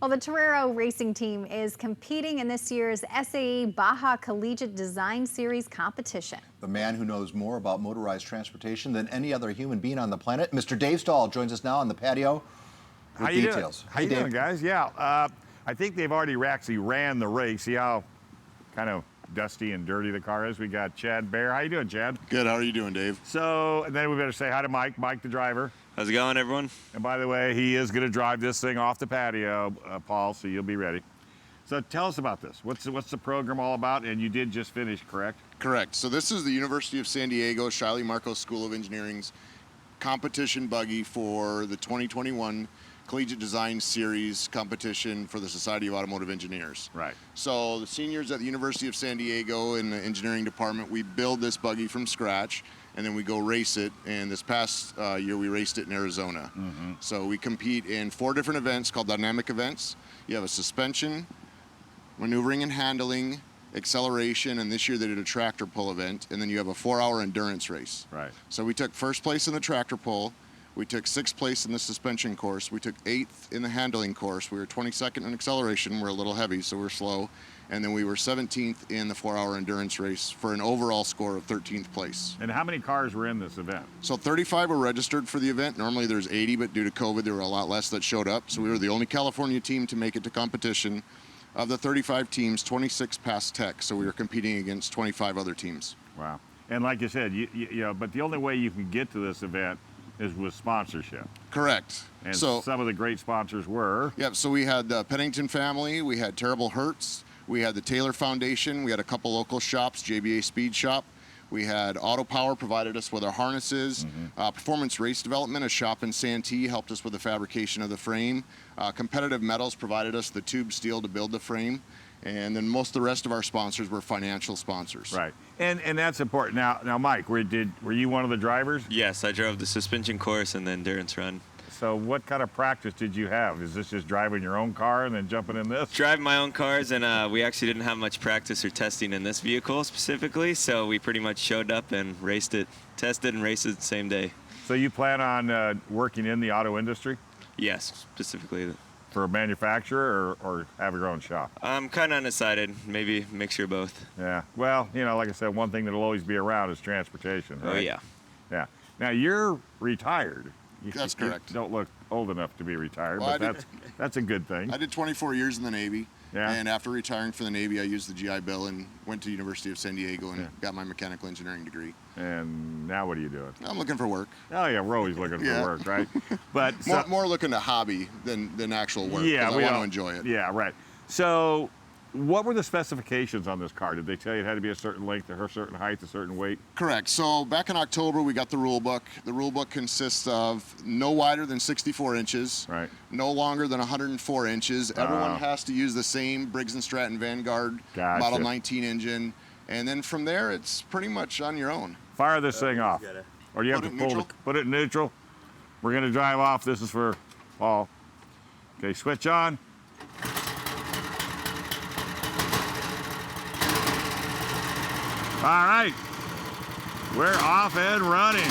Well, the Torero Racing Team is competing in this year's SAE Baja Collegiate Design Series competition. The man who knows more about motorized transportation than any other human being on the planet, Mr. Dave Stahl, joins us now on the patio with details. How you doing, guys? Yeah, I think they've already actually ran the race. See how kind of dusty and dirty the car is? We got Chad Bear. How you doing, Chad? Good. How are you doing, Dave? So, and then we better say hi to Mike, the driver. How's it going, everyone? And by the way, he is going to drive this thing off the patio, Paul, so you'll be ready. So tell us about this. What's the program all about? And you did just finish, correct? Correct. So this is the University of San Diego Shiley Marcos School of Engineering's competition buggy for the 2021 Collegiate Design Series competition for the Society of Automotive Engineers. Right. So the seniors at the University of San Diego in the engineering department, we build this buggy from scratch, and then we go race it. And this past year, we raced it in Arizona. Mm-hmm. So we compete in 4 different events called dynamic events. You have a suspension, maneuvering and handling, acceleration, and this year they did a tractor pull event, and then you have a 4-hour endurance race. Right. So we took first place in the tractor pull, we took 6th place in the suspension course, we took 8th in the handling course, we were 22nd in acceleration, we're a little heavy, so we're slow, and then we were 17th in the 4-hour endurance race for an overall score of 13th place. And how many cars were in this event? So 35 were registered for the event. Normally there's 80, but due to COVID, there were a lot less that showed up. So we were the only California team to make it to competition. Of the 35 teams, 26 passed tech, so we were competing against 25 other teams. Wow. And like you said, you know, but the only way you can get to this event is with sponsorship. Correct. And so some of the great sponsors were? Yep, so we had the Pennington family, we had Terrible Hertz, we had the Taylor Foundation, we had a couple local shops, JBA Speed Shop, we had Auto Power provided us with our harnesses, Performance Race Development, a shop in Santee, helped us with the fabrication of the frame, Competitive Metals provided us the tube steel to build the frame, and then most of the rest of our sponsors were financial sponsors. Right, and that's important. Now, Mike, were you one of the drivers? Yes, I drove the suspension course and the endurance run. So what kind of practice did you have? Is this just driving your own car and then jumping in this? Driving my own cars, and we actually didn't have much practice or testing in this vehicle specifically, so we pretty much showed up and raced it, tested and raced it the same day. So you plan on working in the auto industry? Yes, specifically. For a manufacturer or have your own shop? I'm kind of undecided, maybe mixture of both. Yeah, well, you know, like I said, one thing that'll always be around is transportation, right? Oh, yeah. Yeah. Now, you're retired. That's correct. You don't look old enough to be retired, Well, but that's a good thing. I did 24 years in the Navy, Yeah. and after retiring from the Navy, I used the GI Bill and went to University of San Diego and Yeah. got my mechanical engineering degree. And now what are you doing? I'm looking for work. Oh, yeah, we're always looking Yeah. for work, right? But More looking to hobby than actual work. yeah, 'cause we I want all- to enjoy it. Yeah, right. So what were the specifications on this car? Did they tell you it had to be a certain length, a certain height, a certain weight? Correct. So back in October, we got the rule book. The rule book consists of no wider than 64 inches, Right. no longer than 104 inches. Everyone has to use the same Briggs & Stratton Vanguard Gotcha. Model 19 engine. And then from there, it's pretty much on your own. Fire this thing off. Or do you have Put to it pull neutral? put it in neutral? We're going to drive off. This is for Paul. Okay, switch on. All right, we're off and running.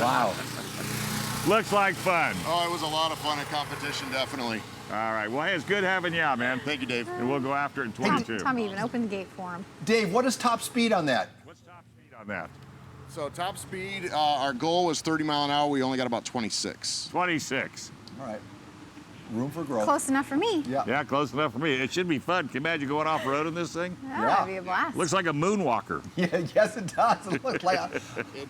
Wow. Looks like fun. Oh, it was a lot of fun at competition, definitely. All right, well, hey, it's good having you out, man. Thank you, Dave. And we'll go after it in 22. Tommy even opened the gate for him. Dave, what is top speed on that? What's top speed on that? So top speed, our goal was 30 mile an hour. We only got about 26. 26. All right. Room for growth. Close enough for me. Yeah. Yeah, close enough for me. It should be fun. Can you imagine going off-road in this thing? Yeah, Yeah. that'd be a blast. Looks like a moonwalker. Yeah, yes, it does. It looks like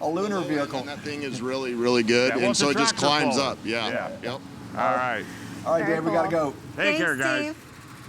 a lunar vehicle. And that thing is really, really good. Yeah, well, and it's so a it just tractor climbs pull. up. Yeah. Yeah. Yep. All right. All right, Very Dave, we got to cool. go. Take care, Thanks, guys. Steve.